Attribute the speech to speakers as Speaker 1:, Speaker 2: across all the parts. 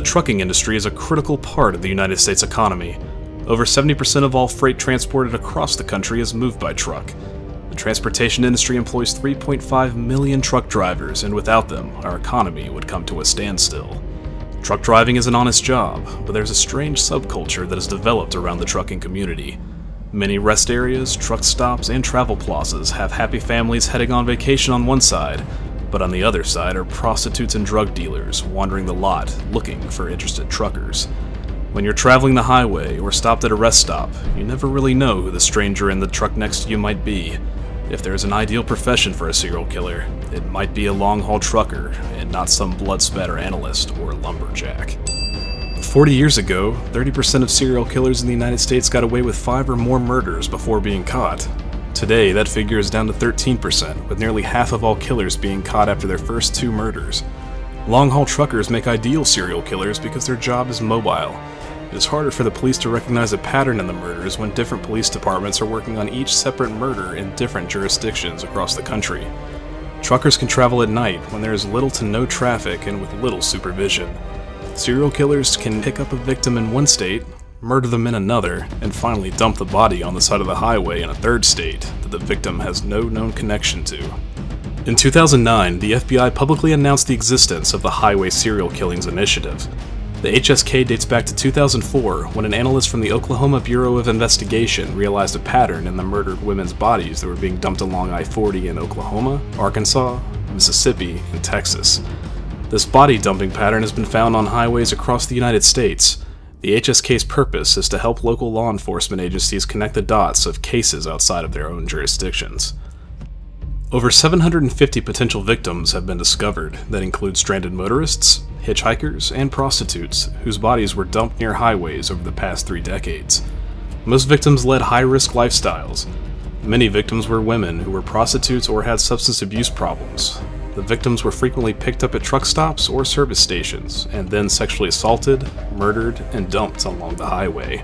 Speaker 1: The trucking industry is a critical part of the United States economy. Over 70% of all freight transported across the country is moved by truck. The transportation industry employs 3.5 million truck drivers, and without them, our economy would come to a standstill. Truck driving is an honest job, but there's a strange subculture that has developed around the trucking community. Many rest areas, truck stops, and travel plazas have happy families heading on vacation on one side, but on the other side are prostitutes and drug dealers wandering the lot looking for interested truckers. When you're traveling the highway or stopped at a rest stop, you never really know who the stranger in the truck next to you might be. If there's an ideal profession for a serial killer, it might be a long-haul trucker and not some blood-spatter analyst or lumberjack. 40 years ago, 30% of serial killers in the United States got away with 5 or more murders before being caught. Today, that figure is down to 13%, with nearly half of all killers being caught after their first 2 murders. Long-haul truckers make ideal serial killers because their job is mobile. It is harder for the police to recognize a pattern in the murders when different police departments are working on each separate murder in different jurisdictions across the country. Truckers can travel at night when there is little to no traffic and with little supervision. Serial killers can pick up a victim in one state, murder them in another, and finally dump the body on the side of the highway in a third state that the victim has no known connection to. In 2009, the FBI publicly announced the existence of the Highway Serial Killings Initiative. The HSK dates back to 2004, when an analyst from the Oklahoma Bureau of Investigation realized a pattern in the murdered women's bodies that were being dumped along I-40 in Oklahoma, Arkansas, Mississippi, and Texas. This body dumping pattern has been found on highways across the United States. The HSK's purpose is to help local law enforcement agencies connect the dots of cases outside of their own jurisdictions. Over 750 potential victims have been discovered that include stranded motorists, hitchhikers, and prostitutes whose bodies were dumped near highways over the past 3 decades. Most victims led high-risk lifestyles. Many victims were women who were prostitutes or had substance abuse problems. The victims were frequently picked up at truck stops or service stations, and then sexually assaulted, murdered, and dumped along the highway.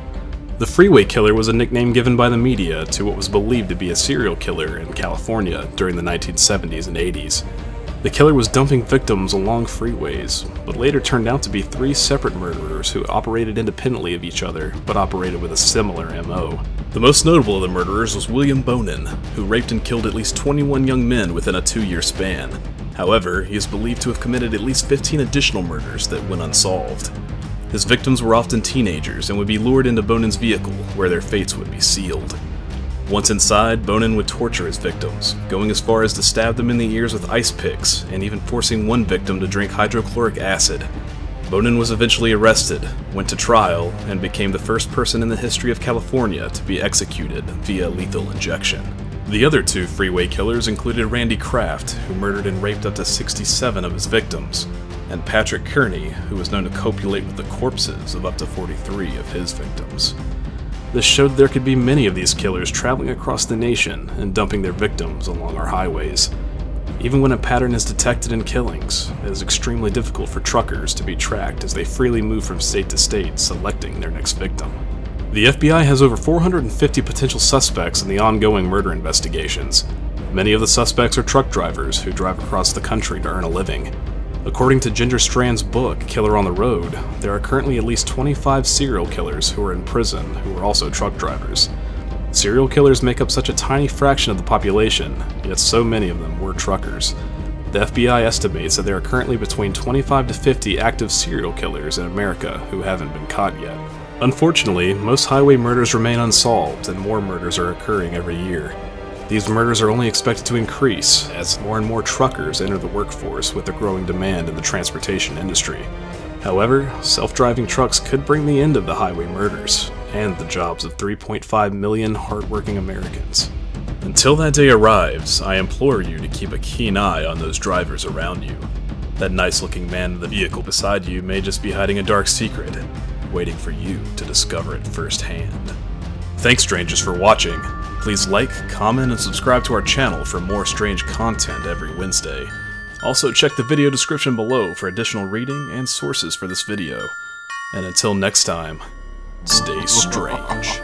Speaker 1: The freeway killer was a nickname given by the media to what was believed to be a serial killer in California during the 1970s and 80s. The killer was dumping victims along freeways, but later turned out to be 3 separate murderers who operated independently of each other, but operated with a similar MO. The most notable of the murderers was William Bonin, who raped and killed at least 21 young men within a 2-year span. However, he is believed to have committed at least 15 additional murders that went unsolved. His victims were often teenagers and would be lured into Bonin's vehicle, where their fates would be sealed. Once inside, Bonin would torture his victims, going as far as to stab them in the ears with ice picks, and even forcing one victim to drink hydrochloric acid. Bonin was eventually arrested, went to trial, and became the first person in the history of California to be executed via lethal injection. The other 2 freeway killers included Randy Kraft, who murdered and raped up to 67 of his victims, and Patrick Kearney, who was known to copulate with the corpses of up to 43 of his victims. This showed there could be many of these killers traveling across the nation and dumping their victims along our highways. Even when a pattern is detected in killings, it is extremely difficult for truckers to be tracked as they freely move from state to state, selecting their next victim. The FBI has over 450 potential suspects in the ongoing murder investigations. Many of the suspects are truck drivers who drive across the country to earn a living. According to Ginger Strand's book, Killer on the Road, there are currently at least 25 serial killers who are in prison who are also truck drivers. Serial killers make up such a tiny fraction of the population, yet so many of them were truckers. The FBI estimates that there are currently between 25 to 50 active serial killers in America who haven't been caught yet. Unfortunately, most highway murders remain unsolved, and more murders are occurring every year. These murders are only expected to increase as more and more truckers enter the workforce with the growing demand in the transportation industry. However, self-driving trucks could bring the end of the highway murders and the jobs of 3.5 million hardworking Americans. Until that day arrives, I implore you to keep a keen eye on those drivers around you. That nice-looking man in the vehicle beside you may just be hiding a dark secret, waiting for you to discover it firsthand. Thanks, strangers, for watching. Please like, comment, and subscribe to our channel for more strange content every Wednesday. Also, check the video description below for additional reading and sources for this video. And until next time, stay strange.